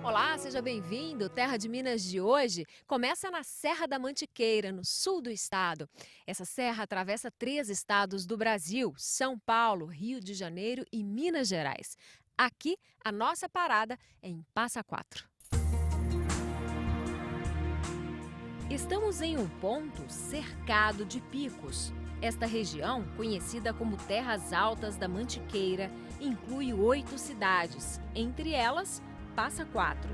Olá, seja bem-vindo. O Terra de Minas de hoje começa na Serra da Mantiqueira, no sul do estado. Essa serra atravessa 3 estados do Brasil: São Paulo, Rio de Janeiro e Minas Gerais. Aqui, a nossa parada é em Passa Quatro. Estamos em um ponto cercado de picos. Esta região, conhecida como Terras Altas da Mantiqueira, inclui 8 cidades, entre elas Passa Quatro.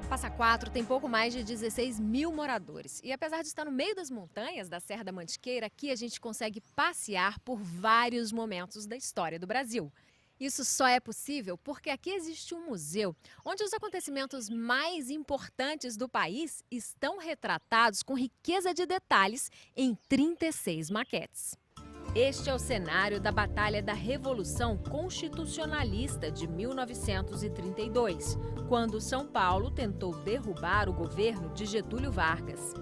Passa Quatro tem pouco mais de 16 mil moradores. E apesar de estar no meio das montanhas da Serra da Mantiqueira, aqui a gente consegue passear por vários momentos da história do Brasil. Isso só é possível porque aqui existe um museu onde os acontecimentos mais importantes do país estão retratados com riqueza de detalhes em 36 maquetes. Este é o cenário da Batalha da Revolução Constitucionalista de 1932, quando São Paulo tentou derrubar o governo de Getúlio Vargas.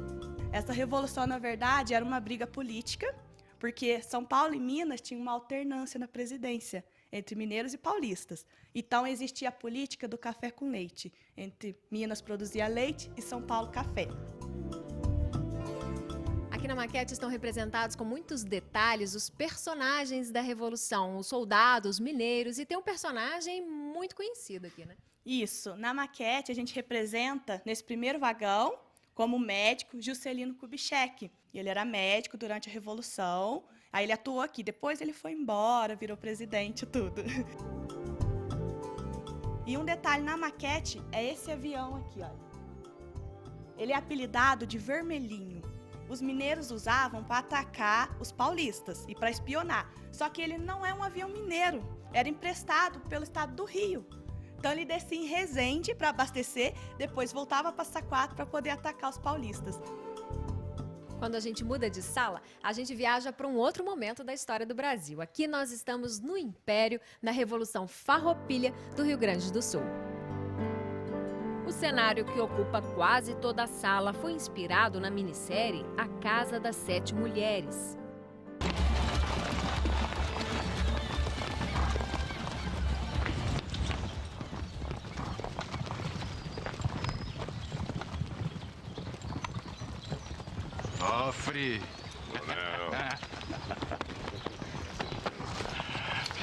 Essa revolução, na verdade, era uma briga política, porque São Paulo e Minas tinham uma alternância na presidência entre mineiros e paulistas. Então, existia a política do café com leite, entre Minas produzia leite e São Paulo café. Aqui na maquete estão representados com muitos detalhes os personagens da Revolução, os soldados, mineiros, e tem um personagem muito conhecido aqui, né? Isso. Na maquete, a gente representa, nesse primeiro vagão, como médico, Juscelino Kubitschek. Ele era médico durante a Revolução, aí ele atuou aqui. Depois ele foi embora, virou presidente e tudo. E um detalhe na maquete é esse avião aqui, olha. Ele é apelidado de Vermelhinho. Os mineiros usavam para atacar os paulistas e para espionar. Só que ele não é um avião mineiro, era emprestado pelo estado do Rio. Então ele descia em Resende para abastecer, depois voltava para Passa Quatro para poder atacar os paulistas. Quando a gente muda de sala, a gente viaja para um outro momento da história do Brasil. Aqui nós estamos no Império, na Revolução Farroupilha do Rio Grande do Sul. O cenário que ocupa quase toda a sala foi inspirado na minissérie A Casa das Sete Mulheres. Sofre!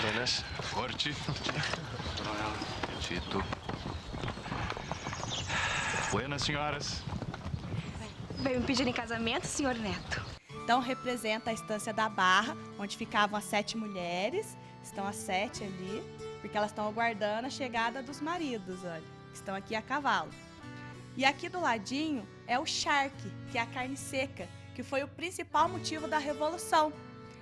Buenas. Forte. Tito. Buenas, senhoras. Veio me pedir em casamento, senhor Neto? Então representa a estância da Barra, onde ficavam as 7 mulheres. Estão as 7 ali, porque elas estão aguardando a chegada dos maridos, olha. Estão aqui a cavalo. E aqui do ladinho é o charque, que é a carne seca, que foi o principal motivo da Revolução,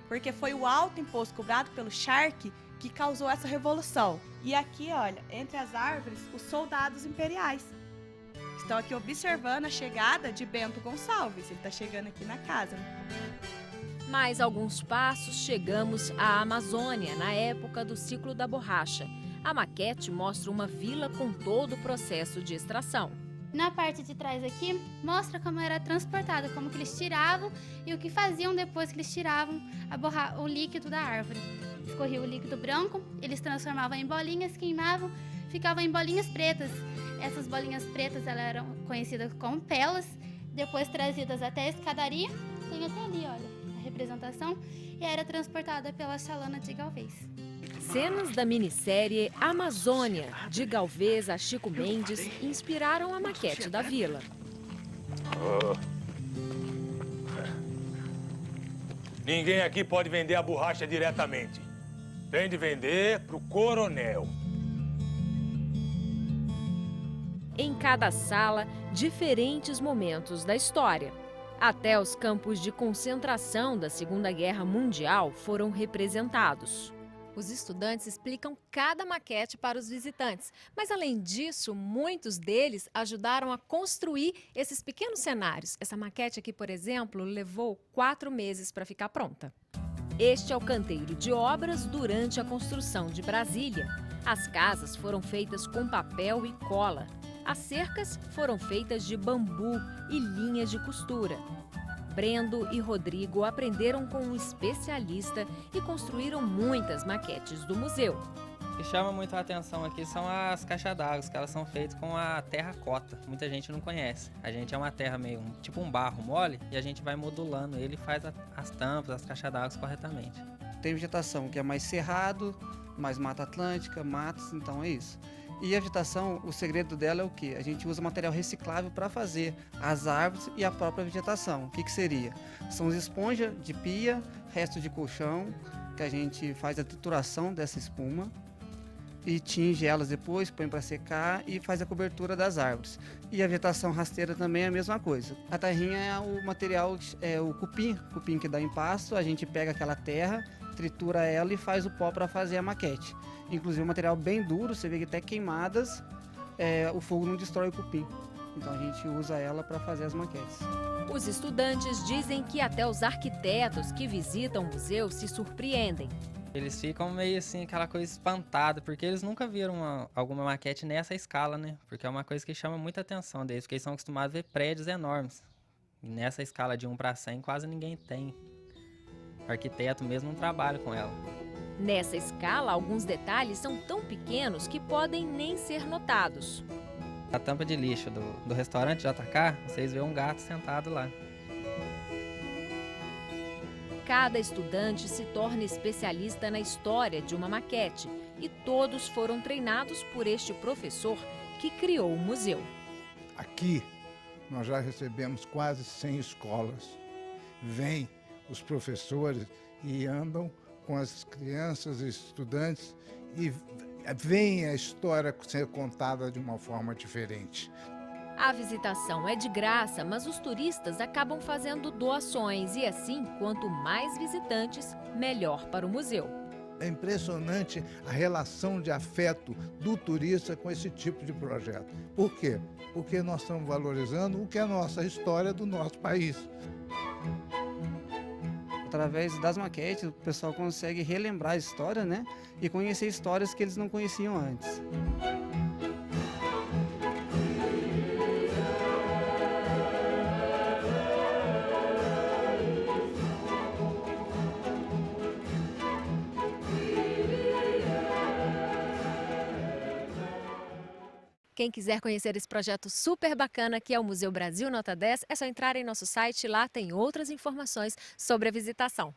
porque foi o alto imposto cobrado pelo charque que causou essa revolução. E aqui, olha, entre as árvores, os soldados imperiais. Estão aqui observando a chegada de Bento Gonçalves, ele está chegando aqui na casa. Mais alguns passos, chegamos à Amazônia, na época do ciclo da borracha. A maquete mostra uma vila com todo o processo de extração. Na parte de trás aqui, mostra como era transportado, como que eles tiravam e o que faziam depois que eles tiravam o líquido da árvore. Escorria o líquido branco, eles transformavam em bolinhas, queimavam, ficavam em bolinhas pretas. Essas bolinhas pretas elas eram conhecidas como pelas, depois trazidas até a escadaria, tem até ali, olha, a representação, e era transportada pela chalana de Galvez. Cenas da minissérie Amazônia, de Galvez a Chico Mendes, inspiraram a maquete da vila. Ninguém aqui pode vender a borracha diretamente. Tem de vender pro coronel. Em cada sala, diferentes momentos da história. Até os campos de concentração da Segunda Guerra Mundial foram representados. Os estudantes explicam cada maquete para os visitantes, mas além disso, muitos deles ajudaram a construir esses pequenos cenários. Essa maquete aqui, por exemplo, levou 4 meses para ficar pronta. Este é o canteiro de obras durante a construção de Brasília. As casas foram feitas com papel e cola. As cercas foram feitas de bambu e linhas de costura. Brendo e Rodrigo aprenderam com um especialista e construíram muitas maquetes do museu. O que chama muito a atenção aqui são as caixas d'água, que elas são feitas com a terracota. Muita gente não conhece. A gente é uma terra meio tipo um barro mole e a gente vai modulando ele e faz as tampas, as caixas d'água corretamente. Tem vegetação que é mais cerrado, mais mata atlântica, matos, então é isso. E a vegetação, o segredo dela é o quê? A gente usa material reciclável para fazer as árvores e a própria vegetação. O que seria? São esponjas de pia, resto de colchão, que a gente faz a trituração dessa espuma e tinge elas depois, põe para secar e faz a cobertura das árvores. E a vegetação rasteira também é a mesma coisa. A terrinha é o material, é o cupim que dá em pasto, a gente pega aquela terra, tritura ela e faz o pó para fazer a maquete. Inclusive um material bem duro, você vê que até queimadas, o fogo não destrói o cupim. Então a gente usa ela para fazer as maquetes. Os estudantes dizem que até os arquitetos que visitam o museu se surpreendem. Eles ficam meio assim, aquela coisa espantada, porque eles nunca viram alguma maquete nessa escala, né? Porque é uma coisa que chama muita atenção deles, porque eles são acostumados a ver prédios enormes. E nessa escala de 1 para 100 quase ninguém tem. O arquiteto mesmo não trabalha com ela. Nessa escala, alguns detalhes são tão pequenos que podem nem ser notados. A tampa de lixo do restaurante JK, vocês vêem um gato sentado lá. Cada estudante se torna especialista na história de uma maquete e todos foram treinados por este professor que criou o museu. Aqui nós já recebemos quase 100 escolas. Vêm os professores e andam com as crianças e estudantes e veem a história ser contada de uma forma diferente. A visitação é de graça, mas os turistas acabam fazendo doações e assim, quanto mais visitantes, melhor para o museu. É impressionante a relação de afeto do turista com esse tipo de projeto. Por quê? Porque nós estamos valorizando o que é a nossa história do nosso país. Através das maquetes, o pessoal consegue relembrar a história, né? E conhecer histórias que eles não conheciam antes. Quem quiser conhecer esse projeto super bacana que é o Museu Brasil Nota 10, é só entrar em nosso site, lá tem outras informações sobre a visitação.